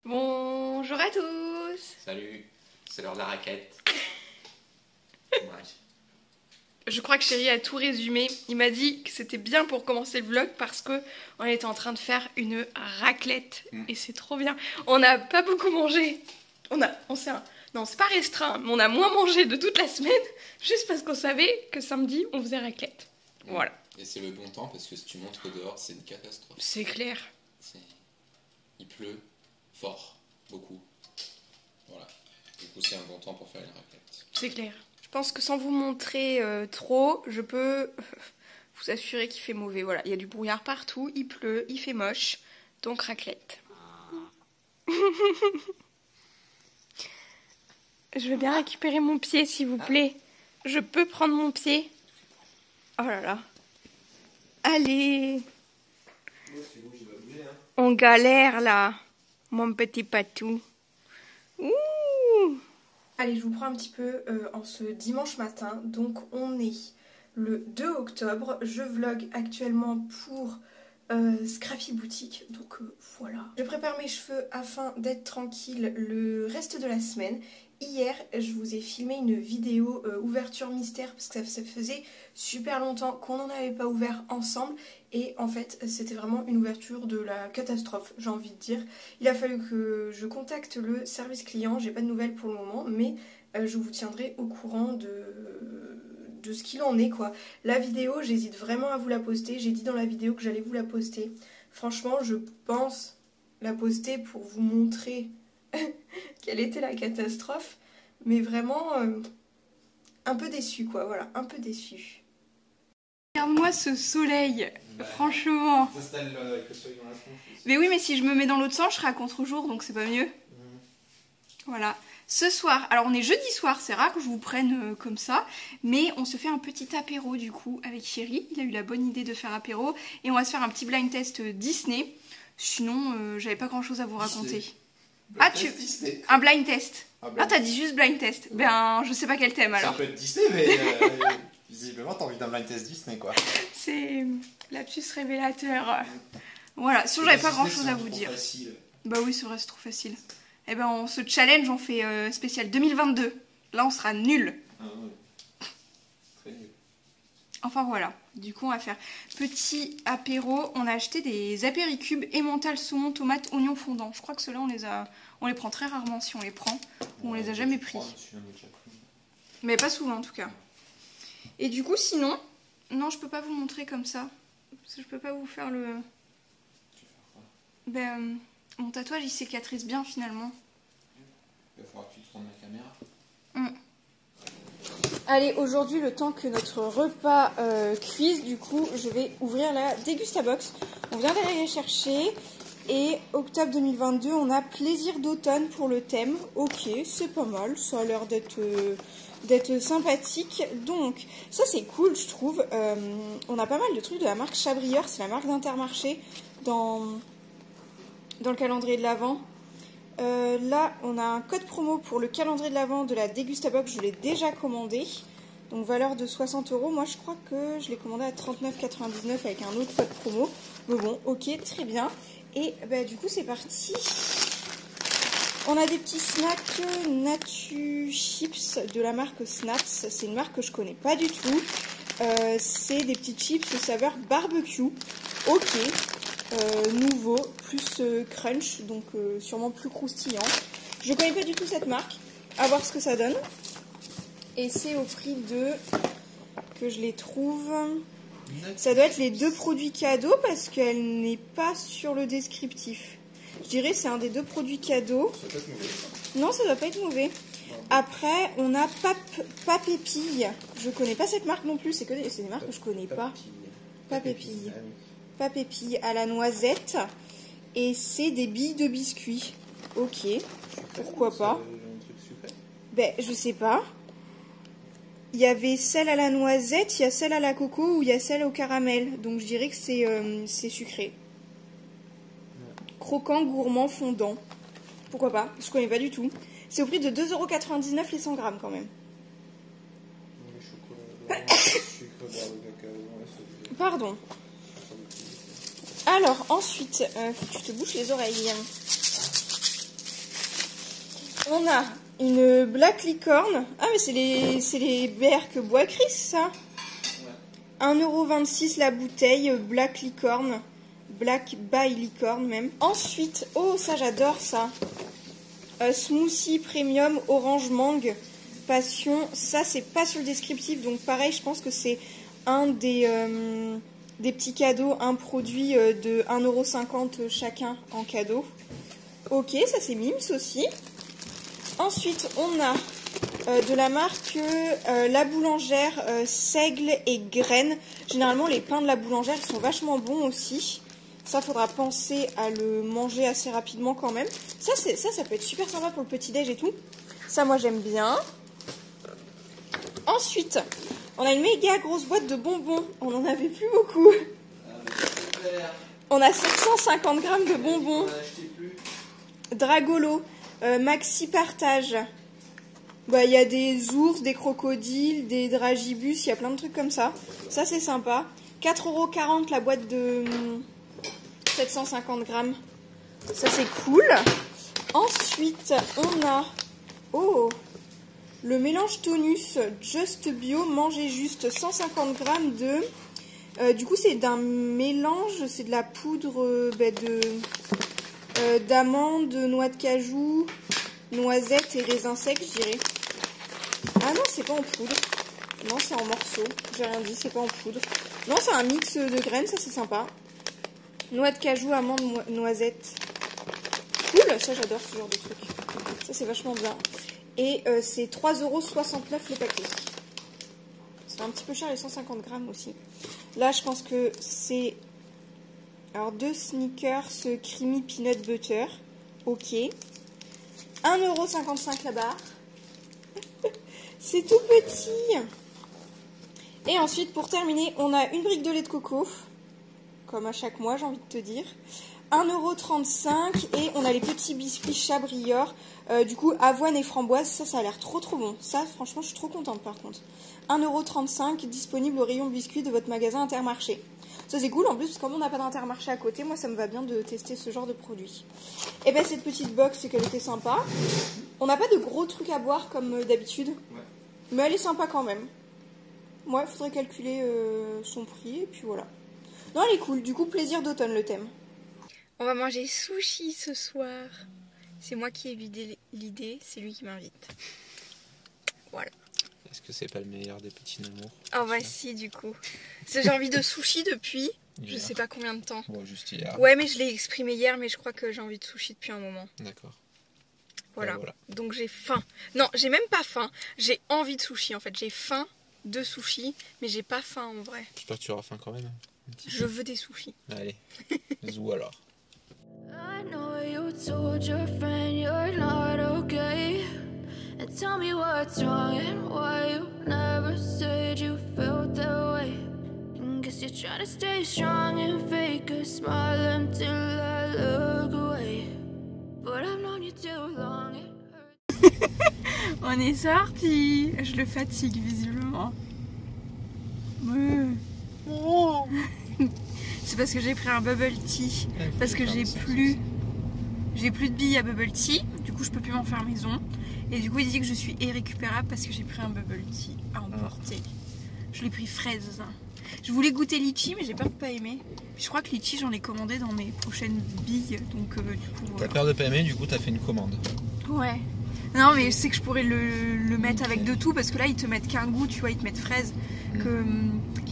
Bonjour à tous. Salut, c'est l'heure de la raquette. Ouais. Je crois que Chéri a tout résumé. Il m'a dit que c'était bien pour commencer le vlog parce que on était en train de faire une raclette et c'est trop bien. On n'a pas beaucoup mangé. Non, c'est pas restreint, mais on a moins mangé de toute la semaine juste parce qu'on savait que samedi on faisait raclette. Voilà. Et c'est le bon temps parce que si tu montres dehors, c'est une catastrophe. C'est clair. Il pleut fort, beaucoup. Voilà. Du coup, c'est un bon temps pour faire une raclette. C'est clair. Je pense que sans vous montrer trop, je peux vous assurer qu'il fait mauvais. Voilà, il y a du brouillard partout, il pleut, il fait moche. Donc raclette. Je veux bien récupérer mon pied, s'il vous plaît. Je peux prendre mon pied? Oh là là. Allez. On galère là. Mon petit patou. Ouh. Allez, je vous prends un petit peu en ce dimanche matin. Donc on est le 2 octobre. Je vlog actuellement pour Scrappy Boutique. Donc voilà. Je prépare mes cheveux afin d'être tranquille le reste de la semaine. Hier, je vous ai filmé une vidéo ouverture mystère parce que ça faisait super longtemps qu'on n'en avait pas ouvert ensemble. Et en fait, c'était vraiment une ouverture de la catastrophe, j'ai envie de dire. Il a fallu que je contacte le service client. J'ai pas de nouvelles pour le moment, mais je vous tiendrai au courant de ce qu'il en est, quoi. La vidéo, j'hésite vraiment à vous la poster. J'ai dit dans la vidéo que j'allais vous la poster. Franchement, je pense la poster pour vous montrer quelle était la catastrophe, mais vraiment un peu déçue, quoi, voilà, un peu déçue. Regarde-moi ce soleil, franchement. T'installe avec le soleil dans la tronche. Mais oui, mais si je me mets dans l'autre sens, je serai à contre-jour, donc c'est pas mieux. Voilà. Ce soir, alors on est jeudi soir, c'est rare que je vous prenne comme ça, mais on se fait un petit apéro du coup avec Chéri. Il a eu la bonne idée de faire apéro, et on va se faire un petit blind test Disney. Sinon, j'avais pas grand chose à vous raconter. Disney. Un blind test. Ah, t'as dit juste blind test. Ben, je sais pas quel thème alors. Ça peut être Disney, mais visiblement t'as envie d'un blind test Disney, quoi. C'est lapsus révélateur. Voilà, sinon j'avais pas grand chose à vous dire. Facile. Bah oui, c'est vrai, c'est trop facile. Eh ben, on se challenge, on fait spécial 2022. Là, on sera nul. Ah ouais. Très nul. Enfin voilà, du coup on va faire petit apéro. On a acheté des apéricubes emmental, saumon, tomate, oignon fondant. Je crois que ceux-là on les prend très rarement si on les prend. Ou on les a jamais pris. Mais pas souvent en tout cas. Et du coup sinon, non je peux pas vous montrer comme ça. Parce que je peux pas vous faire le... Ben, mon tatouage il cicatrise bien finalement. Il va falloir que tu tournes la caméra. Allez, aujourd'hui, le temps que notre repas cuise, du coup, je vais ouvrir la Dégustabox. On vient d'aller les chercher. Et octobre 2022, on a plaisir d'automne pour le thème. Ok, c'est pas mal. Ça a l'air d'être sympathique. Donc, ça, c'est cool, je trouve. On a pas mal de trucs de la marque Chabrieur. C'est la marque d'Intermarché dans le calendrier de l'Avent. Là, on a un code promo pour le calendrier de l'Avent de la Dégustabox. Je l'ai déjà commandé. Donc, valeur de 60 €. Moi, je crois que je l'ai commandé à 39,99 € avec un autre code promo. Mais bon, ok, très bien. Et bah, du coup, c'est parti. On a des petits snacks Natu Chips de la marque Snaps. C'est une marque que je connais pas du tout. C'est des petits chips saveur barbecue. Ok. Nouveau, plus crunch, donc sûrement plus croustillant. Je connais pas du tout cette marque, à voir ce que ça donne. Et c'est au prix de... que je les trouve... Ça doit être les 2 produits cadeaux parce qu'elle n'est pas sur le descriptif. Je dirais c'est un des 2 produits cadeaux. Ça doit être mauvais. Non, ça doit pas être mauvais. Après, on a Papépille. Je connais pas cette marque non plus, c'est des marques que je connais pas. Papépille. Papépille à la noisette. Et c'est des billes de biscuits. Ok, pourquoi pas. Ben, je sais pas. Il y avait celle à la noisette, il y a celle à la coco ou il y a celle au caramel. Donc je dirais que c'est sucré. Croquant, gourmand, fondant. Pourquoi pas, je connais pas du tout. C'est au prix de 2,99 € les 100 grammes quand même. Pardon. Alors, ensuite, faut que tu te bouches les oreilles. On a une Black Licorne. Ah mais c'est les bières que boit Chris, ça. 1,26€ la bouteille, Black Licorne. Black by Licorne même. Ensuite, oh ça j'adore ça. Smoothie Premium Orange Mangue Passion. Ça c'est pas sur le descriptif, donc pareil je pense que c'est un des petits cadeaux, un produit de 1,50€ chacun en cadeau. Ok, ça c'est Mims aussi. Ensuite on a de la marque La Boulangère, Seigle et Graines. Généralement les pains de La Boulangère ils sont vachement bons aussi. Ça, faudra penser à le manger assez rapidement quand même. Ça peut être super sympa pour le petit-déj et tout. Ça, moi, j'aime bien. Ensuite, on a une méga grosse boîte de bonbons. On n'en avait plus beaucoup. On a 750 grammes de bonbons. Dragolo, Maxi Partage. Bah, y a des ours, des crocodiles, des dragibus. Il y a plein de trucs comme ça. Ça, c'est sympa. 4,40€ la boîte de 750 grammes. Ça, c'est cool. Ensuite, on a... Oh, le mélange tonus Just Bio, mangez juste 150 grammes de... du coup, c'est d'un mélange, c'est de la poudre d'amandes, noix de cajou, noisettes et raisins secs, je dirais. Ah non, c'est pas en poudre. Non, c'est en morceaux. J'ai rien dit, c'est pas en poudre. Non, c'est un mix de graines, ça c'est sympa. Noix de cajou, amandes, noisettes. Cool, ça j'adore ce genre de truc. Ça c'est vachement bien. Et c'est 3,69€ le paquet. C'est un petit peu cher les 150 grammes aussi. Là je pense que c'est... Alors 2 sneakers creamy peanut butter. Ok. 1,55€ la barre. C'est tout petit. Et ensuite pour terminer on a une brique de lait de coco. Comme à chaque mois j'ai envie de te dire. 1,35€ et on a les petits biscuits Chabrior. Du coup avoine et framboise, ça a l'air trop bon. Ça franchement je suis trop contente par contre. 1,35€ disponible au rayon biscuits de votre magasin Intermarché. Ça c'est cool en plus parce que comme on n'a pas d'Intermarché à côté, moi ça me va bien de tester ce genre de produit. Et bien cette petite box c'est qu'elle était sympa. On n'a pas de gros trucs à boire comme d'habitude. Ouais. Mais elle est sympa quand même. Moi il faudrait calculer son prix et puis voilà. Non elle est cool, du coup plaisir d'automne le thème. On va manger sushi ce soir. C'est moi qui ai eu l'idée, c'est lui qui m'invite. Voilà. Est-ce que c'est pas le meilleur des petits amours? Ah bah si du coup. J'ai envie de sushi depuis je sais pas combien de temps. Bon, juste hier. Ouais mais je l'ai exprimé hier mais je crois que j'ai envie de sushi depuis un moment. D'accord. Voilà. Donc j'ai faim. Non j'ai même pas faim. J'ai envie de sushi en fait. J'ai faim de sushi mais j'ai pas faim en vrai. J'espère que tu auras faim quand même. Je veux des sushis. Allez. Zou alors. I know you told your friend you're not okay. And tell me what's wrong and why you never said you felt that way. And guess you're trying to stay strong and fake a smile until I look away. But I've known you too long. On est sorti. Je le fatigue visiblement. C'est parce que j'ai pris un bubble tea. Parce que j'ai plus de billes à bubble tea. Du coup je peux plus m'en faire maison. Et du coup il dit que je suis irrécupérable parce que j'ai pris un bubble tea à emporter. Je l'ai pris fraise. Je voulais goûter litchi mais j'ai peur de pas aimer. Puis je crois que litchi j'en ai commandé dans mes prochaines billes. Donc du coup voilà. T'as peur de pas aimer, du coup t'as fait une commande. Ouais. Non mais je sais que je pourrais le mettre avec de tout parce que là ils te mettent qu'un goût, tu vois, ils te mettent fraise. Que,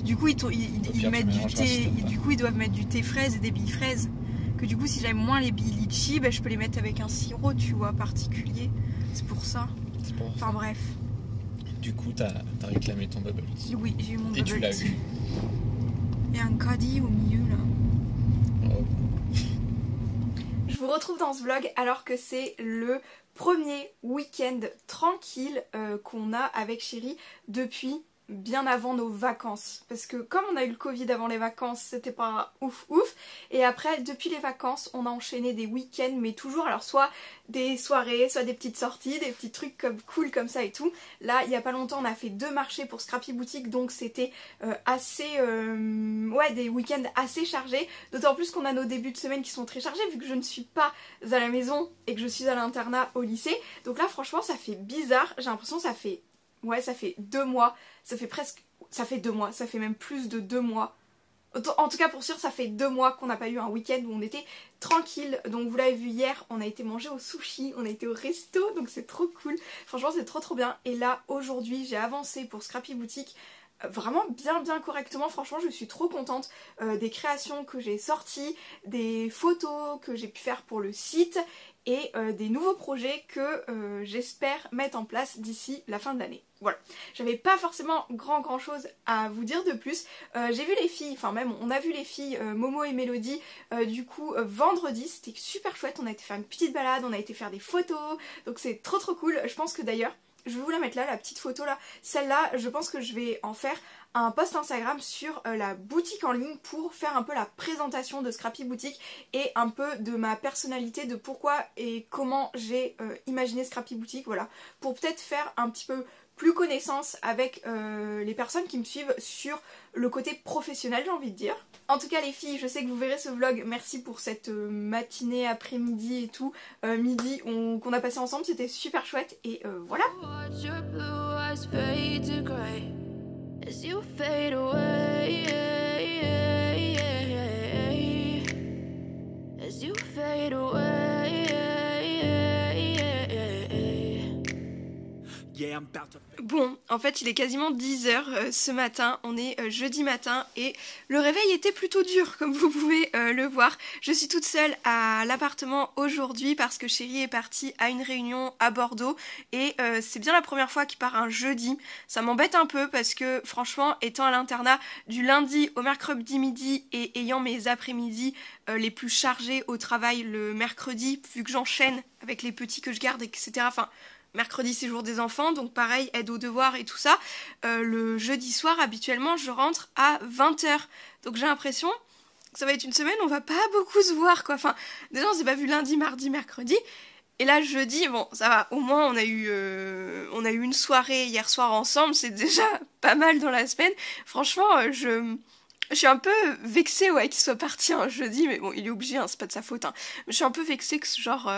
du coup ils mettent du thé, du coup ils doivent mettre du thé fraise et des billes fraises. Que du coup si j'aime moins les billes litchi, bah, je peux les mettre avec un sirop, tu vois, particulier. C'est pour ça. Enfin bref. Du coup t'as réclamé ton bubble tea. Oui, j'ai eu mon bubble tea. Et tu l'as eu. Il y a un caddie au milieu là. Oh. Je vous retrouve dans ce vlog alors que c'est le premier week-end tranquille qu'on a avec chérie depuis bien avant nos vacances. Parce que comme on a eu le Covid avant les vacances, c'était pas ouf ouf. Et après, depuis les vacances, on a enchaîné des week-ends, mais toujours, alors soit des soirées, soit des petites sorties, des petits trucs cool comme ça et tout. Là, il y a pas longtemps, on a fait 2 marchés pour Scrappy Boutique, donc c'était ouais, des week-ends assez chargés. D'autant plus qu'on a nos débuts de semaine qui sont très chargés, vu que je ne suis pas à la maison et que je suis à l'internat au lycée. Donc là, franchement, ça fait bizarre. J'ai l'impression que ça fait 2 mois, ça fait 2 mois, ça fait même plus de 2 mois. En tout cas pour sûr ça fait 2 mois qu'on n'a pas eu un week-end où on était tranquille. Donc vous l'avez vu hier, on a été manger au sushi, on a été au resto, donc c'est trop cool. Franchement c'est trop bien. Et là aujourd'hui j'ai avancé pour Scrappy Boutique vraiment bien correctement. Franchement je suis trop contente des créations que j'ai sorties, des photos que j'ai pu faire pour le site et des nouveaux projets que j'espère mettre en place d'ici la fin de l'année. Voilà, j'avais pas forcément grand chose à vous dire de plus. J'ai vu les filles, enfin même on a vu les filles Momo et Mélodie du coup vendredi, c'était super chouette. On a été faire une petite balade, on a été faire des photos, donc c'est trop cool. Je pense que d'ailleurs, je vais vous la mettre là, la petite photo là, celle-là je pense que je vais en faire un post Instagram sur la boutique en ligne pour faire un peu la présentation de Scrappy Boutique et un peu de ma personnalité, de pourquoi et comment j'ai imaginé Scrappy Boutique, voilà, pour peut-être faire un petit peu plus connaissance avec les personnes qui me suivent sur le côté professionnel, j'ai envie de dire. En tout cas les filles, je sais que vous verrez ce vlog, merci pour cette matinée, après-midi et tout, midi qu'on a passé ensemble, c'était super chouette et voilà. As you fade away, as you fade away, yeah, I'm about to... Bon, en fait il est quasiment 10h ce matin, on est jeudi matin et le réveil était plutôt dur comme vous pouvez le voir. Je suis toute seule à l'appartement aujourd'hui parce que chérie est partie à une réunion à Bordeaux et c'est bien la première fois qu'il part un jeudi. Ça m'embête un peu parce que franchement étant à l'internat du lundi au mercredi midi et ayant mes après-midi les plus chargés au travail le mercredi vu que j'enchaîne avec les petits que je garde etc. Enfin, mercredi c'est jour des enfants, donc pareil, aide aux devoirs et tout ça. Le jeudi soir, habituellement, je rentre à 20h. Donc j'ai l'impression que ça va être une semaine où on va pas beaucoup se voir, quoi. Enfin, déjà on s'est pas vu lundi, mardi, mercredi. Et là, jeudi, bon, ça va, au moins on a eu une soirée hier soir ensemble, c'est déjà pas mal dans la semaine. Franchement, je suis un peu vexée, ouais, qu'il soit parti un jeudi, mais bon, il est obligé, hein, c'est pas de sa faute, hein. Mais je suis un peu vexée que genre...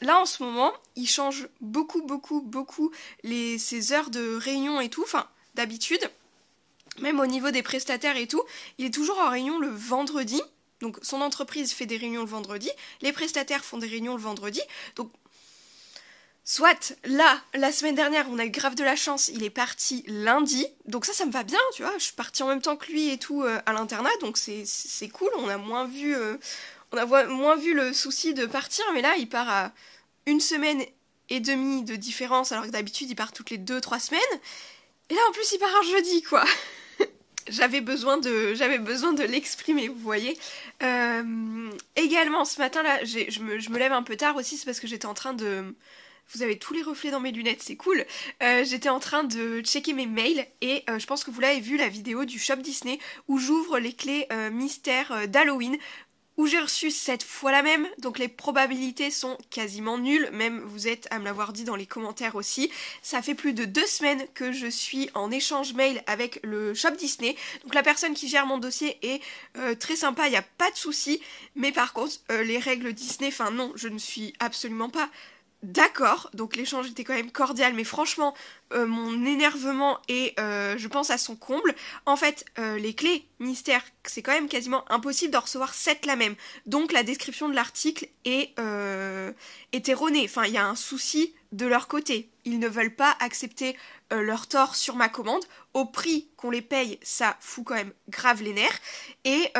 Là en ce moment, il change beaucoup ses heures de réunion et tout, enfin d'habitude, même au niveau des prestataires et tout, il est toujours en réunion le vendredi, donc son entreprise fait des réunions le vendredi, les prestataires font des réunions le vendredi, donc soit là, la semaine dernière, on a eu grave de la chance, il est parti lundi, donc ça me va bien, tu vois, je suis partie en même temps que lui et tout à l'internat, donc c'est cool, on a moins vu le souci de partir, mais là il part à 1 semaine et demie de différence alors que d'habitude il part toutes les 2-3 semaines et là en plus il part un jeudi quoi. J'avais besoin de l'exprimer, vous voyez. Également ce matin là je me lève un peu tard aussi, c'est parce que j'étais en train de... Vous avez tous les reflets dans mes lunettes, c'est cool. J'étais en train de checker mes mails et je pense que vous l'avez vu, la vidéo du Shop Disney où j'ouvre les clés mystères d'Halloween, où j'ai reçu 7 fois la même, donc les probabilités sont quasiment nulles, même vous êtes à me l'avoir dit dans les commentaires aussi. Ça fait plus de 2 semaines que je suis en échange mail avec le Shop Disney, donc la personne qui gère mon dossier est très sympa, il n'y a pas de souci, mais par contre les règles Disney, enfin non, je ne suis absolument pas d'accord, donc l'échange était quand même cordial, mais franchement mon énervement est je pense à son comble. En fait les clés mystères, c'est quand même quasiment impossible d'en recevoir 7 la même, donc la description de l'article est erronée, enfin il y a un souci de leur côté, ils ne veulent pas accepter leur tort sur ma commande, au prix qu'on les paye ça fout quand même grave les nerfs, et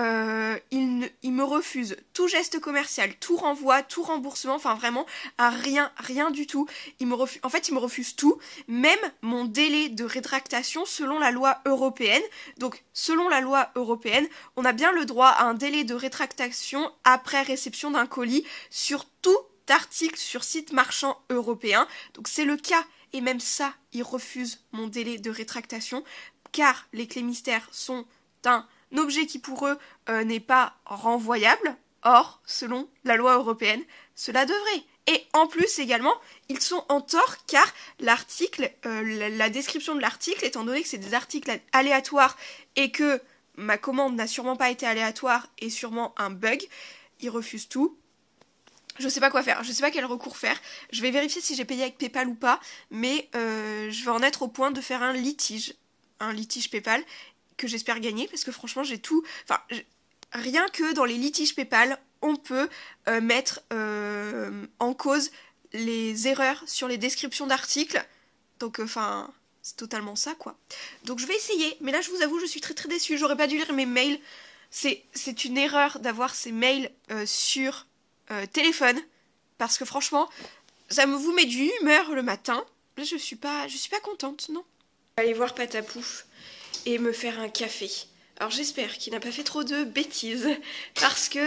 ils me refusent tout geste commercial, tout renvoi, tout remboursement, enfin vraiment à rien du tout. Ils me refusent tout, même mon délai de rétractation selon la loi européenne. Donc selon la loi européenne, on a bien le droit à un délai de rétractation après réception d'un colis sur tout article sur site marchand européen. Donc c'est le cas et même ça, ils refusent mon délai de rétractation, car les clés mystères sont un objet qui pour eux n'est pas renvoyable. Or, selon la loi européenne, cela devrait. Et en plus également, ils sont en tort car l'article, la description de l'article, étant donné que c'est des articles aléatoires et que ma commande n'a sûrement pas été aléatoire et sûrement un bug, ils refusent tout. Je sais pas quoi faire, je sais pas quel recours faire. Je vais vérifier si j'ai payé avec PayPal ou pas, mais je vais en être au point de faire un litige PayPal que j'espère gagner parce que franchement j'ai tout. Enfin, rien que dans les litiges PayPal, on peut mettre en cause les erreurs sur les descriptions d'articles. Donc, enfin, c'est totalement ça, quoi. Donc, je vais essayer. Mais là, je vous avoue, je suis très très déçue. J'aurais pas dû lire mes mails. C'est une erreur d'avoir ces mails sur téléphone. Parce que franchement, ça vous met d'une humeur le matin. Là, je suis pas contente, non. Je vais aller voir Patapouf et me faire un café. Alors j'espère qu'il n'a pas fait trop de bêtises, parce que,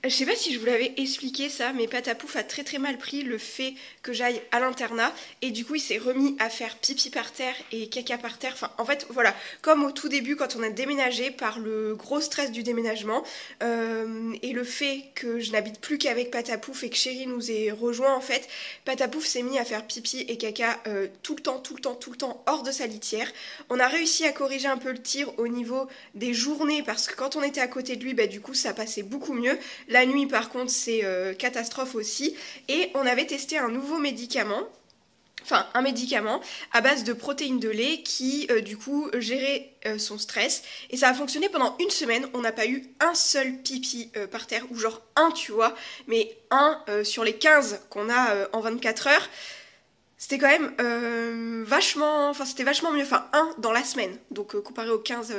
je sais pas si je vous l'avais expliqué ça, mais Patapouf a très très mal pris le fait que j'aille à l'internat, et du coup il s'est remis à faire pipi par terre et caca par terre, enfin en fait voilà, comme au tout début quand on a déménagé, par le gros stress du déménagement, et le fait que je n'habite plus qu'avec Patapouf et que Chéri nous ait rejoint en fait, Patapouf s'est mis à faire pipi et caca tout le temps hors de sa litière. On a réussi à corriger un peu le tir au niveau des journées parce que quand on était à côté de lui, bah, du coup ça passait beaucoup mieux. La nuit par contre c'est catastrophe aussi. Et on avait testé un nouveau médicament, enfin un médicament à base de protéines de lait qui du coup gérait son stress. Et ça a fonctionné pendant une semaine, on n'a pas eu un seul pipi par terre, ou genre un tu vois, mais un sur les 15 qu'on a en 24 heures. C'était quand même vachement mieux, enfin 1 dans la semaine, donc comparé aux 15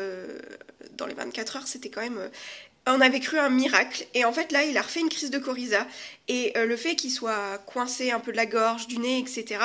dans les 24 heures, c'était quand même... on avait cru un miracle, et en fait là il a refait une crise de coryza, et le fait qu'il soit coincé un peu de la gorge, du nez, etc.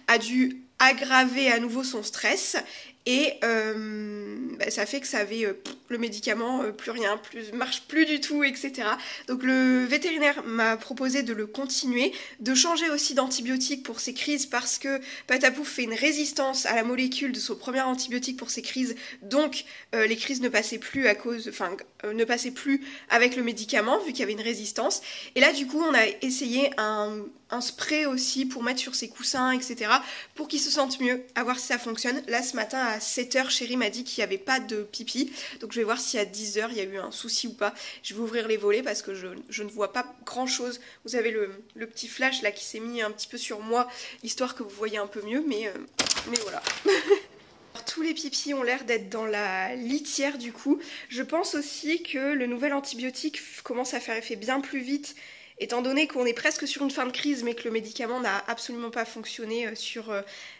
a dû aggraver à nouveau son stress, et bah, ça fait que ça avait le médicament, plus rien, marche plus du tout, etc. Donc le vétérinaire m'a proposé de le continuer, de changer aussi d'antibiotique pour ses crises, parce que Patapouf fait une résistance à la molécule de son premier antibiotique pour ses crises, donc les crises ne passaient plus ne passaient plus avec le médicament vu qu'il y avait une résistance. Et là du coup on a essayé un spray aussi pour mettre sur ses coussins, etc. pour qu'il se sente mieux, à voir si ça fonctionne. Là ce matin à 7h, Chéri m'a dit qu'il n'y avait pas de pipi, donc je vais voir si à 10h il y a eu un souci ou pas. Je vais ouvrir les volets parce que je ne vois pas grand chose. Vous avez le petit flash là qui s'est mis un petit peu sur moi, histoire que vous voyez un peu mieux, mais voilà. Tous les pipis ont l'air d'être dans la litière du coup. Je pense aussi que le nouvel antibiotique commence à faire effet bien plus vite, étant donné qu'on est presque sur une fin de crise, mais que le médicament n'a absolument pas fonctionné sur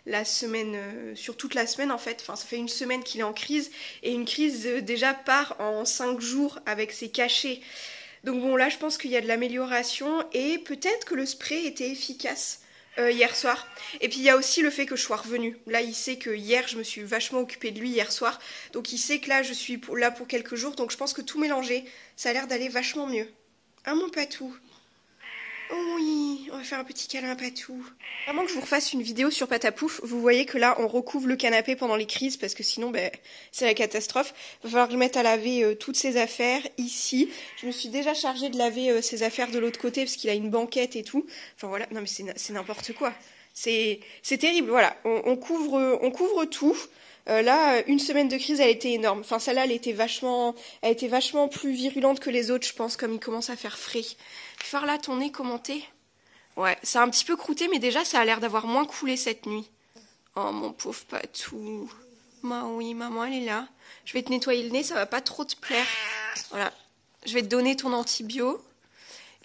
la semaine, sur toute la semaine en fait. Enfin, ça fait une semaine qu'il est en crise, et une crise déjà part en 5 jours avec ses cachets. Donc bon, là je pense qu'il y a de l'amélioration, et peut-être que le spray était efficace hier soir. Et puis il y a aussi le fait que je sois revenue. Là il sait que hier je me suis vachement occupée de lui hier soir, donc il sait que là je suis là pour quelques jours, donc je pense que tout mélangé, ça a l'air d'aller vachement mieux. Ah mon patou. Oh oui, on va faire un petit câlin à Patou. Vraiment que je vous refasse une vidéo sur Patapouf. Vous voyez que là, on recouvre le canapé pendant les crises parce que sinon, ben, c'est la catastrophe. Il va falloir le mettre à laver toutes ses affaires ici. Je me suis déjà chargée de laver ses affaires de l'autre côté parce qu'il a une banquette et tout. Enfin voilà, non mais c'est n'importe quoi. C'est terrible, voilà. On couvre tout. Là, une semaine de crise, elle était énorme. Enfin, celle-là, elle était vachement plus virulente que les autres, je pense, comme il commence à faire frais. Faire là, ton nez, commenté. Ouais, ça a un petit peu croûté, mais déjà, ça a l'air d'avoir moins coulé cette nuit. Oh, mon pauvre Patou. Bah oui, maman, elle est là. Je vais te nettoyer le nez, ça va pas trop te plaire. Voilà. Je vais te donner ton antibio.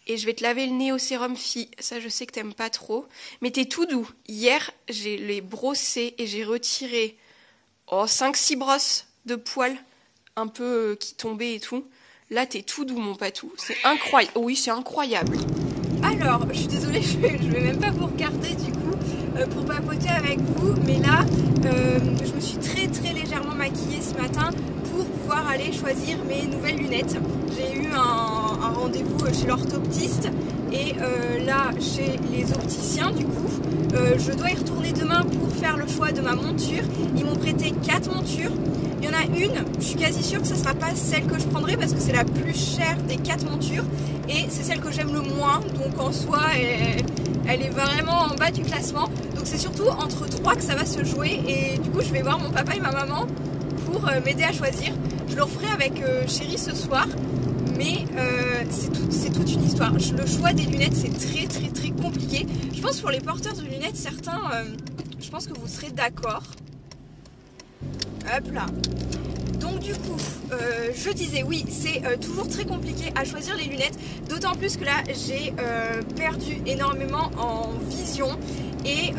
Et je vais te laver le nez au sérum Phi. Ça, je sais que t'aimes pas trop. Mais t'es tout doux. Hier, j'ai les brossé et j'ai retiré 5-6 brosses de poils un peu qui tombaient et tout. Là, t'es tout doux, mon Patou. C'est incroyable. Oui, c'est incroyable. Alors, je suis désolée, je vais même pas vous regarder du coup pour papoter avec vous. Mais là, je me suis très très légèrement maquillée ce matin pour devoir aller choisir mes nouvelles lunettes. J'ai eu un rendez-vous chez l'orthoptiste et là chez les opticiens du coup. Je dois y retourner demain pour faire le choix de ma monture. Ils m'ont prêté 4 montures. Il y en a une, je suis quasi sûre que ce ne sera pas celle que je prendrai parce que c'est la plus chère des 4 montures et c'est celle que j'aime le moins, donc en soi elle est vraiment en bas du classement. Donc c'est surtout entre 3 que ça va se jouer et du coup je vais voir mon papa et ma maman pour m'aider à choisir. Je le referai avec Chérie ce soir, mais c'est toute une histoire. Le choix des lunettes c'est très compliqué. Je pense pour les porteurs de lunettes, certains, je pense que vous serez d'accord. Hop là. Donc du coup, je disais oui, c'est toujours très compliqué à choisir les lunettes, d'autant plus que là j'ai perdu énormément en vision et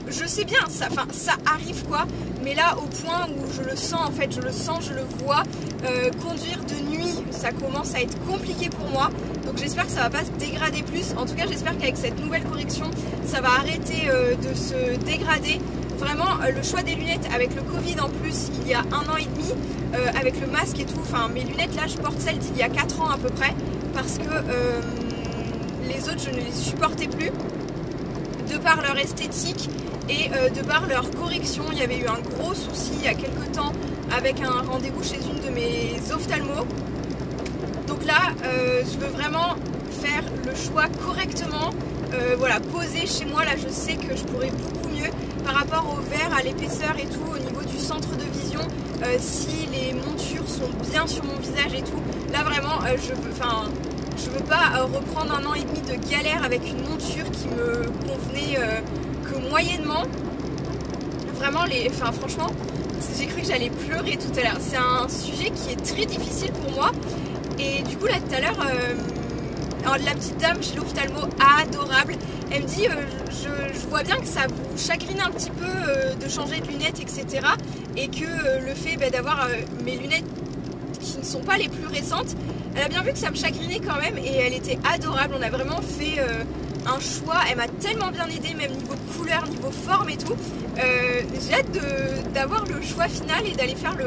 je sais bien, ça arrive quoi, mais là au point où je le sens en fait, je le vois, conduire de nuit ça commence à être compliqué pour moi, donc j'espère que ça va pas se dégrader plus, en tout cas j'espère qu'avec cette nouvelle correction ça va arrêter de se dégrader. Vraiment le choix des lunettes avec le Covid en plus il y a 1 an et demi, avec le masque et tout, enfin mes lunettes là je porte celles d'il y a 4 ans à peu près parce que les autres je ne les supportais plus de par leur esthétique et de par leur correction. Il y avait eu un gros souci il y a quelques temps avec un rendez-vous chez une de mes ophtalmos, donc là je veux vraiment faire le choix correctement. Voilà, poser chez moi, là je sais que je pourrais beaucoup mieux par rapport au verre, à l'épaisseur et tout, au niveau du centre de vision, si les montures sont bien sur mon visage et tout, là vraiment je veux pas reprendre 1 an et demi de galère avec une monture qui me convenait que moyennement. Vraiment, franchement, j'ai cru que j'allais pleurer tout à l'heure. C'est un sujet qui est très difficile pour moi et du coup là tout à l'heure... Alors, la petite dame chez l'ophtalmo, adorable, elle me dit je vois bien que ça vous chagrine un petit peu de changer de lunettes, etc. Et que le fait d'avoir mes lunettes qui ne sont pas les plus récentes, elle a bien vu que ça me chagrinait quand même et elle était adorable. On a vraiment fait un choix, elle m'a tellement bien aidée, même niveau couleur, niveau forme et tout. J'ai hâte d'avoir le choix final et d'aller faire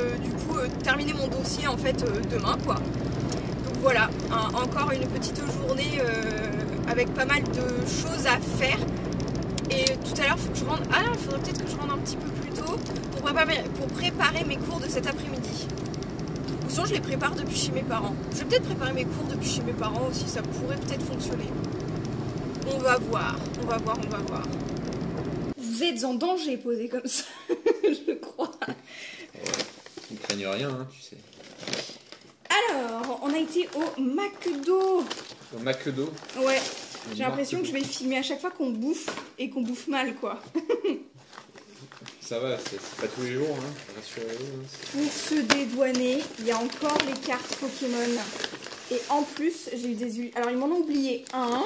terminer mon dossier en fait demain quoi. Voilà, encore une petite journée avec pas mal de choses à faire. Et tout à l'heure, il faut que je rentre. Ah non, il faudrait peut-être que je rentre un petit peu plus tôt pour préparer mes cours de cet après-midi. Ou sinon, je les prépare depuis chez mes parents. Je vais peut-être préparer mes cours depuis chez mes parents aussi, ça pourrait peut-être fonctionner. On va voir, on va voir. Vous êtes en danger posé comme ça, je crois. Ils ne craignent rien, hein, tu sais. Alors, on a été au McDo. Au McDo? Ouais, j'ai l'impression que je vais filmer à chaque fois qu'on bouffe et qu'on bouffe mal, quoi. Ça va, c'est pas tous les jours, hein, rassurez-vous. Pour se dédouaner, il y a encore les cartes Pokémon. Et en plus, j'ai eu des... Alors, ils m'en ont oublié un.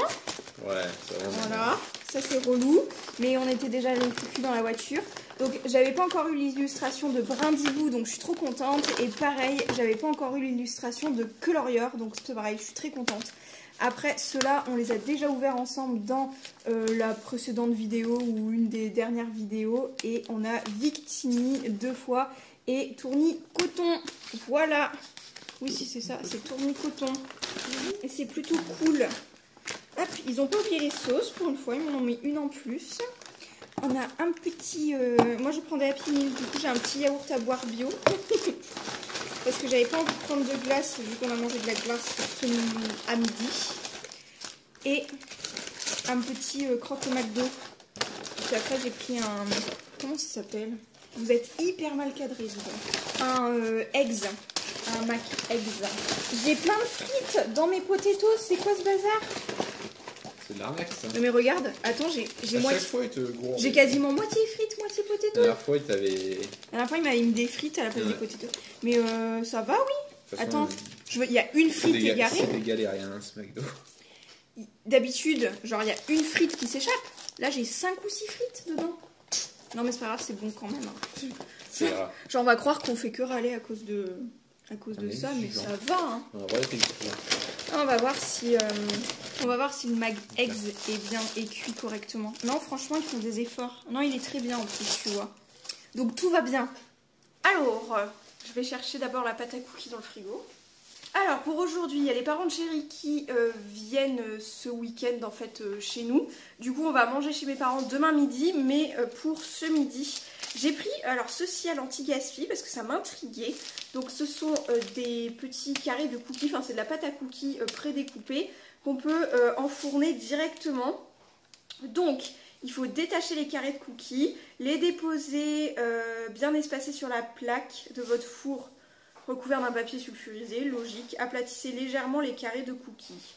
Ouais, ça va. Voilà, ça c'est relou. Mais on était déjà les cul dans la voiture. Donc, j'avais pas encore eu l'illustration de Brindibou, donc je suis trop contente. Et pareil, j'avais pas encore eu l'illustration de Colorior, donc c'est pareil, je suis très contente. Après, ceux-là, on les a déjà ouverts ensemble dans la précédente vidéo ou une des dernières vidéos. Et on a Victini 2 fois et Tournis Coton. Voilà. Oui, si c'est ça, c'est Tournis Coton. Et c'est plutôt cool. Hop, ils ont pas oublié les sauces pour une fois, ils m'en ont mis une en plus. On a un petit... moi, je prends des Happy Meal, du coup, j'ai un petit yaourt à boire bio. Parce que j'avais pas envie de prendre de glace, vu qu'on a mangé de la glace à midi. Et un petit croque au McDo. Puis après, j'ai pris un... Comment ça s'appelle? Vous êtes hyper mal cadré, vous. Un eggs. Un Mac eggs. J'ai plein de frites dans mes potatoes. C'est quoi ce bazar? C'est de l'arnaque, ça. Non mais regarde, attends, j'ai quasiment moitié frites, moitié potatoes. La dernière fois, il t'avait... La dernière fois, il m'avait mis des frites à la place des potatoes. Mais ça va, oui. Attends, il y a une frite égarée. C'est des galériens, ce McDo. D'habitude, genre, il y a une frite qui s'échappe. Là, j'ai 5 ou 6 frites dedans. Non mais c'est pas grave, c'est bon quand même. Hein. C'est grave. Genre, on va croire qu'on fait que râler à cause de ça, mais ça va. Hein. On va voir si le Mag Eggs est cuit correctement. Non, franchement, ils font des efforts. Non, il est très bien en plus, tu vois. Donc tout va bien. Alors, je vais chercher d'abord la pâte à cookies dans le frigo. Alors pour aujourd'hui, il y a les parents de chéri qui viennent ce week-end en fait chez nous. Du coup on va manger chez mes parents demain midi, mais pour ce midi, j'ai pris alors ceci à l'anti-gaspi parce que ça m'intriguait. Donc ce sont des petits carrés de cookies, enfin c'est de la pâte à cookies prédécoupée qu'on peut enfourner directement. Donc il faut détacher les carrés de cookies, les déposer bien espacés sur la plaque de votre four recouvert d'un papier sulfurisé, logique. Aplatissez légèrement les carrés de cookies.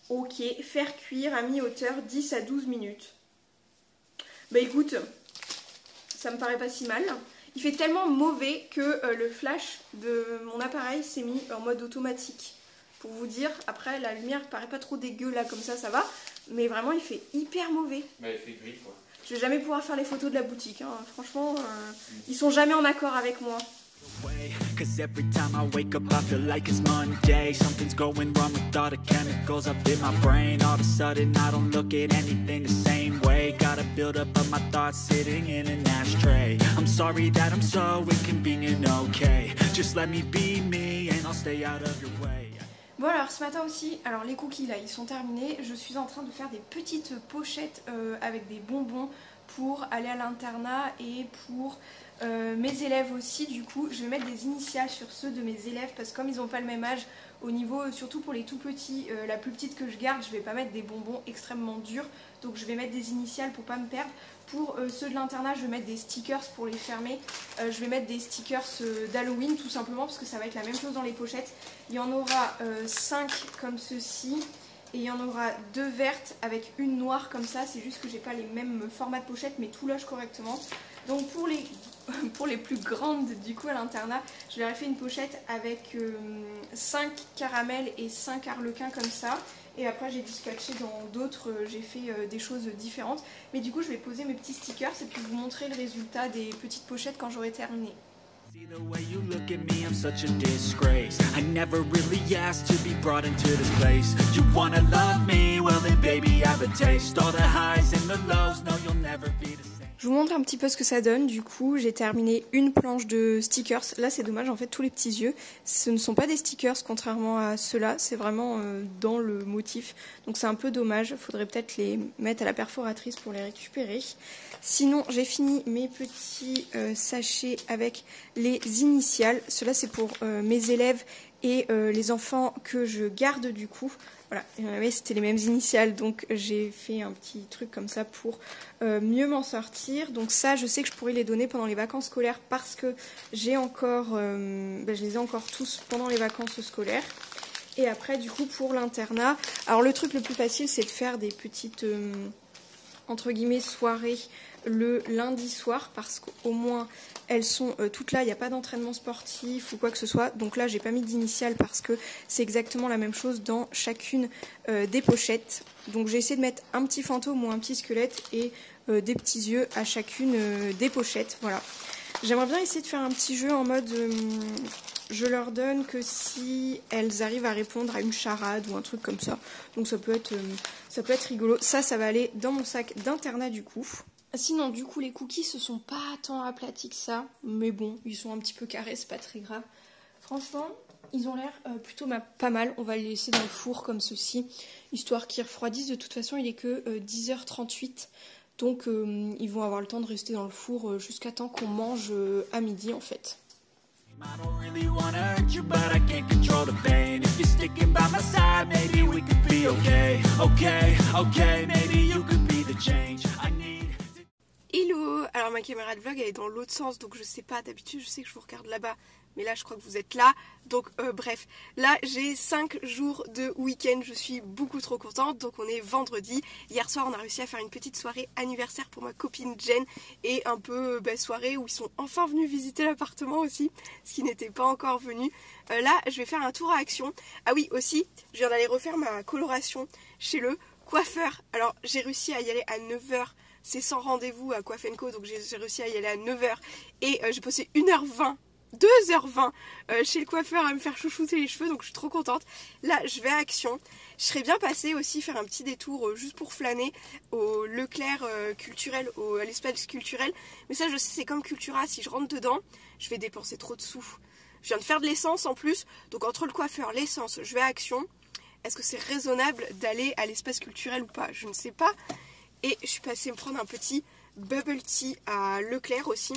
Ok, faire cuire à mi-hauteur 10 à 12 minutes. Bah écoute, ça me paraît pas si mal. Il fait tellement mauvais que le flash de mon appareil s'est mis en mode automatique. Pour vous dire, après la lumière paraît pas trop dégueu là comme ça va. Mais vraiment il fait hyper mauvais. Bah il fait gris quoi. Je vais jamais pouvoir faire les photos de la boutique. Hein. Franchement, ils sont jamais en accord avec moi. Cause every time I wake up I feel like it's Monday. Something's going wrong with all the chemicals up in my brain. All of a sudden I don't look at anything the same way. Gotta build up of my thoughts sitting in an ashtray. I'm sorry that I'm so inconvenient, okay. Just let me be me and I'll stay out of your way. Bon alors ce matin aussi, alors les cookies là ils sont terminés. Je suis en train de faire des petites pochettes avec des bonbons pour aller à l'internat et pour mes élèves aussi. Du coup je vais mettre des initiales sur ceux de mes élèves parce que comme ils n'ont pas le même âge, au niveau surtout pour les tout petits, la plus petite que je garde, je vais pas mettre des bonbons extrêmement durs, donc je vais mettre des initiales pour pas me perdre. Pour ceux de l'internat je vais mettre des stickers pour les fermer. Je vais mettre des stickers d'Halloween tout simplement parce que ça va être la même chose dans les pochettes. Il y en aura 5 comme ceci. Et il y en aura 2 vertes avec une noire comme ça, c'est juste que j'ai pas les mêmes formats de pochette mais tout loge correctement. Donc pour les plus grandes du coup à l'internat, je leur ai fait une pochette avec 5 caramels et 5 harlequins comme ça. Et après j'ai dispatché dans d'autres, j'ai fait des choses différentes. Mais du coup je vais poser mes petits stickers et puis vous montrer le résultat des petites pochettes quand j'aurai terminé. See the way you look at me, I'm such a disgrace. I never really asked to be brought into this place. You wanna love me? Well then baby I have a taste. All the highs and the lows, no you'll never be the same. Je vous montre un petit peu ce que ça donne. Du coup j'ai terminé une planche de stickers. Là c'est dommage en fait tous les petits yeux. Ce ne sont pas des stickers contrairement à ceux-là. C'est vraiment dans le motif. Donc c'est un peu dommage. Faudrait peut-être les mettre à la perforatrice pour les récupérer. Sinon j'ai fini mes petits sachets avec les initiales. Cela c'est pour mes élèves et les enfants que je garde du coup. Voilà, c'était les mêmes initiales, donc j'ai fait un petit truc comme ça pour mieux m'en sortir. Donc ça, je sais que je pourrais les donner pendant les vacances scolaires parce que j'ai encore, je les ai encore tous pendant les vacances scolaires. Et après, du coup, pour l'internat, alors le truc le plus facile, c'est de faire des petites, entre guillemets, soirées le lundi soir parce qu'au moins elles sont toutes là, il n'y a pas d'entraînement sportif ou quoi que ce soit. Donc là j'ai pas mis d'initiales parce que c'est exactement la même chose dans chacune des pochettes. Donc j'ai essayé de mettre un petit fantôme ou un petit squelette et des petits yeux à chacune des pochettes. Voilà. J'aimerais bien essayer de faire un petit jeu en mode je leur donne que si elles arrivent à répondre à une charade ou un truc comme ça. Donc ça peut être rigolo. Ça va aller dans mon sac d'internat du coup. Sinon, du coup, les cookies se sont pas tant aplatis que ça, mais bon, ils sont un petit peu carrés, c'est pas très grave. Franchement, ils ont l'air plutôt pas mal. On va les laisser dans le four comme ceci, histoire qu'ils refroidissent. De toute façon, il est que 10h38, donc ils vont avoir le temps de rester dans le four jusqu'à temps qu'on mange à midi en fait. I don't really wanna hurt you, but I can't control the pain. If you're sticking by my side, maybe we could be okay. Okay, maybe you could be the change I need. Hello! Alors ma caméra de vlog elle est dans l'autre sens, donc je sais pas, d'habitude je sais que je vous regarde là-bas, mais là je crois que vous êtes là. Donc bref, là j'ai 5 jours de week-end, je suis beaucoup trop contente. Donc on est vendredi, hier soir on a réussi à faire une petite soirée anniversaire pour ma copine Jen. Et un peu soirée où ils sont enfin venus visiter l'appartement aussi, ce qui n'était pas encore venu. Là je vais faire un tour à Action. Ah oui aussi, je viens d'aller refaire ma coloration chez le coiffeur. Alors j'ai réussi à y aller à 9h. C'est sans rendez-vous à Coiffe & Co, donc j'ai réussi à y aller à 9h. Et j'ai passé 1h20, 2h20 chez le coiffeur à me faire chouchouter les cheveux, donc je suis trop contente. Là, je vais à Action. Je serais bien passée aussi faire un petit détour juste pour flâner au Leclerc culturel, à l'espace culturel. Mais ça, je sais, c'est comme Cultura, si je rentre dedans, je vais dépenser trop de sous. Je viens de faire de l'essence en plus. Donc entre le coiffeur, l'essence, je vais à Action. Est-ce que c'est raisonnable d'aller à l'espace culturel ou pas? Je ne sais pas. Et je suis passée me prendre un petit bubble tea à Leclerc aussi.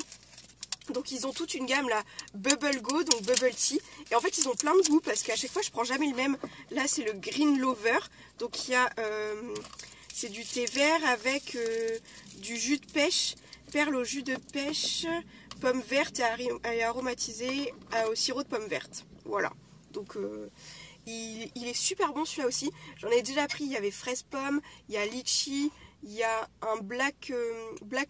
Donc ils ont toute une gamme là, Bubble Go, donc Bubble Tea. Et en fait ils ont plein de goûts parce qu'à chaque fois je prends jamais le même. Là c'est le Green Lover. Donc il y a, c'est du thé vert avec du jus de pêche, perle au jus de pêche, pomme verte et aromatisé au sirop de pomme verte. Voilà. Donc il est super bon celui-là aussi. J'en ai déjà pris, il y avait fraise pomme, il y a litchi. Il y a un Black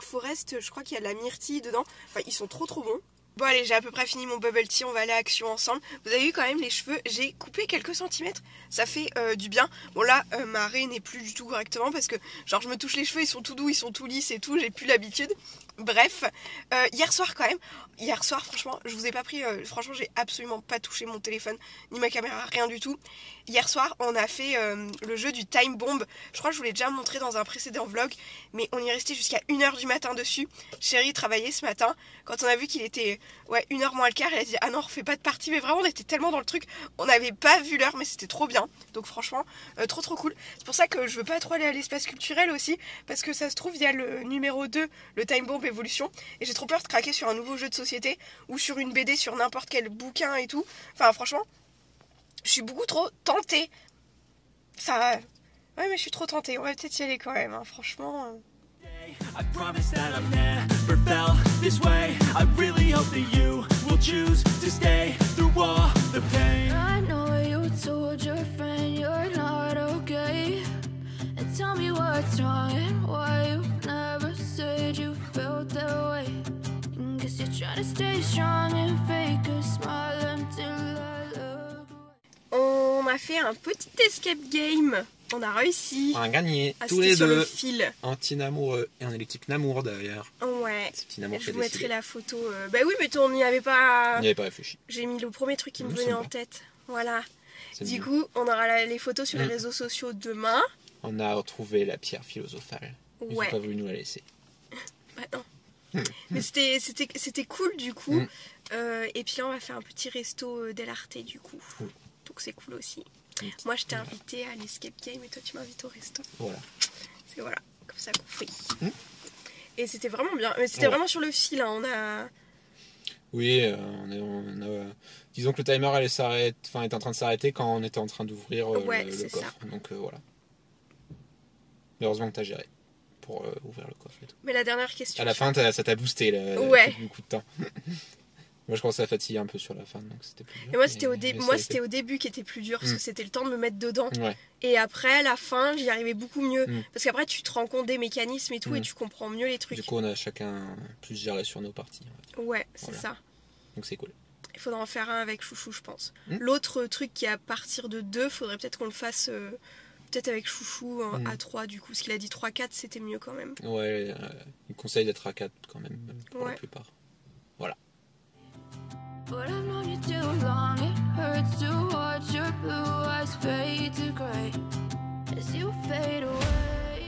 Forest, je crois qu'il y a de la myrtille dedans. Enfin, ils sont trop bons. Bon allez, j'ai à peu près fini mon bubble tea, on va aller à Action ensemble. Vous avez vu quand même les cheveux, j'ai coupé quelques centimètres, ça fait du bien. Bon là, ma raie n'est plus du tout correctement parce que genre je me touche les cheveux, ils sont tout doux, ils sont tout lisses et tout, j'ai plus l'habitude. Bref, hier soir quand même, franchement, je vous ai pas pris, franchement j'ai absolument pas touché mon téléphone, ni ma caméra, rien du tout. Hier soir, on a fait le jeu du Time Bomb, je crois que je vous l'ai déjà montré dans un précédent vlog, mais on y est resté jusqu'à 1h du matin dessus. Chérie travaillait ce matin, quand on a vu qu'il était 1h moins le quart, elle a dit ah non, refais pas de partie, mais vraiment on était tellement dans le truc, on n'avait pas vu l'heure, mais c'était trop bien, donc franchement, trop cool. C'est pour ça que je veux pas trop aller à l'espace culturel aussi, parce que ça se trouve, il y a le numéro 2, le Time Bomb Evolution, et j'ai trop peur de craquer sur un nouveau jeu de société, ou sur une BD, sur n'importe quel bouquin et tout. Enfin franchement, je suis beaucoup trop tentée. Ça... Ouais mais je suis trop tentée, on va peut-être y aller quand même, hein. Franchement... I promise that I've never felt this way. I really hope that you will choose to stay through all the pain. I know you told your friend you're not okay, and tell me what's wrong and why you never said you felt that way. And guess you're trying to stay strong and fake a smile until I look away. On a fait un petit escape game. On a réussi. On a gagné à tous sauter les sur deux. le fil. Un petit Namour et un électrique Namour d'ailleurs. Ouais. C'est petit Namour qui Je a vous mettrai décidé. la photo. Bah oui, mais on n'y avait pas. On n'y avait pas réfléchi. J'ai mis le premier truc qui me Mmh, venait c'est en bon. tête. Voilà. C'est Du mieux. coup, on aura les photos sur les Mmh. réseaux sociaux demain. On a retrouvé la pierre philosophale. Ils Ouais. n'ont pas voulu nous la laisser. Bah non. Mais c'était cool du coup. Mmh. Et puis là, on va faire un petit resto d'Elarte du coup. Cool. Donc c'est cool aussi. Mmh. Moi, je t'ai invité à l'escape game et toi, tu m'invites au resto. Voilà. C'est voilà, comme ça qu'on fait. Mmh. Et c'était vraiment bien. Mais c'était Ouais. vraiment sur le fil. Hein. On a. Oui, disons que le timer était en train de s'arrêter quand on était en train d'ouvrir Ouais, le c'est coffre. Donc voilà. Mais heureusement que tu as géré pour ouvrir le coffre et tout. Mais la dernière question. À la fin, ça t'a boosté là, Ouais. beaucoup de temps. Moi, je commençais à fatiguer un peu sur la fin, donc c'était plus dur. Et moi, c'était mais au début qui était plus dur parce Mmh. que c'était le temps de me mettre dedans. Ouais. Et après, la fin, j'y arrivais beaucoup mieux. Mmh. Parce qu'après, tu te rends compte des mécanismes et tout, et Mmh. tu comprends mieux les trucs. Du coup, on a chacun plus géré sur nos parties. on va dire. Ouais, c'est Voilà. ça. Donc c'est cool. Il faudra en faire un avec Chouchou, je pense. Mmh. L'autre truc qui est à partir de 2, faudrait peut-être qu'on le fasse peut-être avec Chouchou Mmh. à 3 du coup. Parce qu'il a dit 3-4, c'était mieux quand même. Ouais, il conseille d'être à 4 quand même, pour Ouais. la plupart. Voilà. But I've known you too long, it hurts to watch your blue eyes fade to grey as you fade away.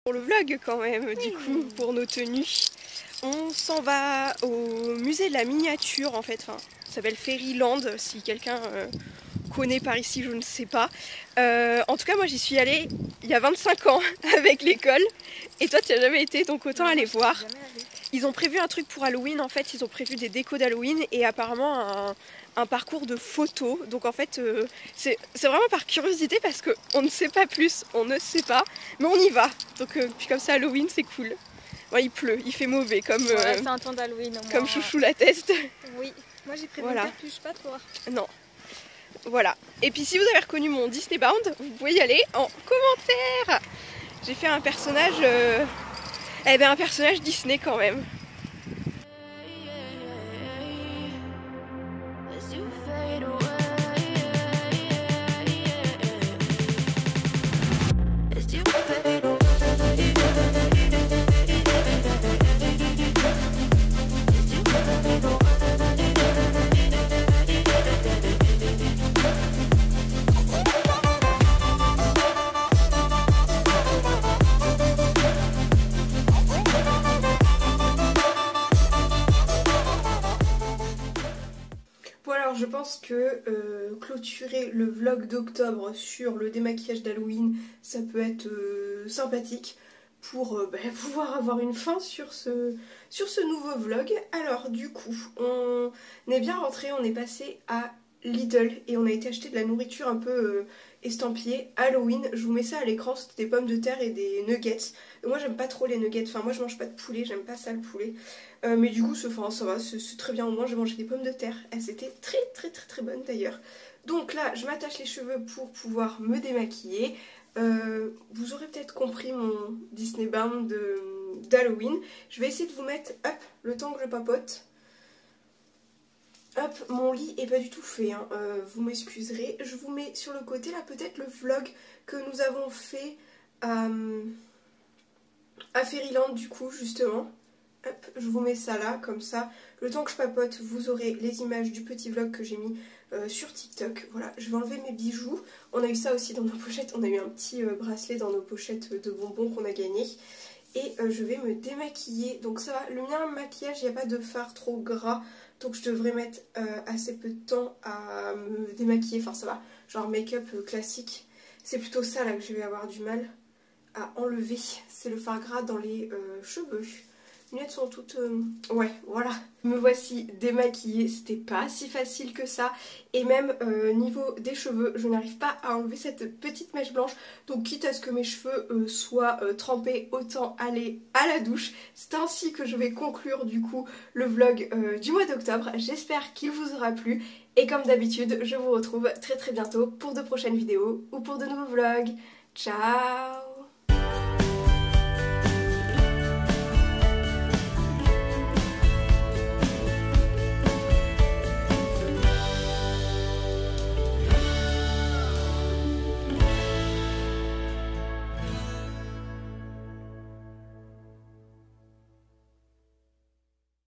Pour le vlog quand même, du coup, pour nos tenues. On s'en va au musée de la miniature en fait. Enfin, ça s'appelle Fairyland, si quelqu'un connaît par ici, je ne sais pas. En tout cas, moi j'y suis allée il y a 25 ans avec l'école. Et toi, tu n'y as jamais été, donc autant aller voir. Ils ont prévu un truc pour Halloween, en fait, ils ont prévu des décos d'Halloween et apparemment un parcours de photos. Donc en fait, c'est vraiment par curiosité parce qu'on ne sait pas plus, on ne sait pas, mais on y va. Donc puis comme ça, Halloween, c'est cool. Ouais, il pleut, il fait mauvais, comme, C'est un temps d'Halloween au moins. comme Chouchou l'atteste. Oui, moi j'ai prévu Voilà. une capuche, pas toi. Non. Voilà. Et puis si vous avez reconnu mon Disney Bound, vous pouvez y aller en commentaire. J'ai fait un personnage... un personnage Disney quand même. As you fade away. As you fade away. pense que clôturer le vlog d'octobre sur le démaquillage d'Halloween, ça peut être sympathique pour pouvoir avoir une fin sur ce nouveau vlog. Alors du coup, on est bien rentré, on est passé à Lidl et on a été acheter de la nourriture un peu estampillée Halloween. Je vous mets ça à l'écran, c'était des pommes de terre et des nuggets. Moi j'aime pas trop les nuggets, enfin moi je mange pas de poulet, j'aime pas ça le poulet. Mais du coup ça va, c'est très bien, au moins j'ai mangé des pommes de terre. Elles étaient très bonnes d'ailleurs. Donc là je m'attache les cheveux pour pouvoir me démaquiller. Vous aurez peut-être compris mon Disney Bound d'Halloween. Je vais essayer de vous mettre, hop, le temps que je papote. Hop, mon lit est pas du tout fait, hein. Vous m'excuserez. Je vous mets sur le côté là peut-être le vlog que nous avons fait à Fairyland du coup justement. Hop, je vous mets ça là, comme ça. Le temps que je papote, vous aurez les images du petit vlog que j'ai mis sur TikTok. Voilà, je vais enlever mes bijoux. On a eu ça aussi dans nos pochettes. On a eu un petit bracelet dans nos pochettes de bonbons qu'on a gagné. Et je vais me démaquiller. Donc ça va, le mien, le maquillage, il n'y a pas de fard trop gras. Donc je devrais mettre assez peu de temps à me démaquiller. Enfin ça va, genre make-up classique. C'est plutôt ça là que je vais avoir du mal à enlever. C'est le fard gras dans les cheveux. Les lunettes sont toutes... ouais, voilà. Me voici démaquillée. C'était pas si facile que ça. Et même niveau des cheveux, je n'arrive pas à enlever cette petite mèche blanche. Donc quitte à ce que mes cheveux soient trempés, autant aller à la douche. C'est ainsi que je vais conclure du coup le vlog du mois d'octobre. J'espère qu'il vous aura plu. Et comme d'habitude, je vous retrouve très bientôt pour de prochaines vidéos ou pour de nouveaux vlogs. Ciao!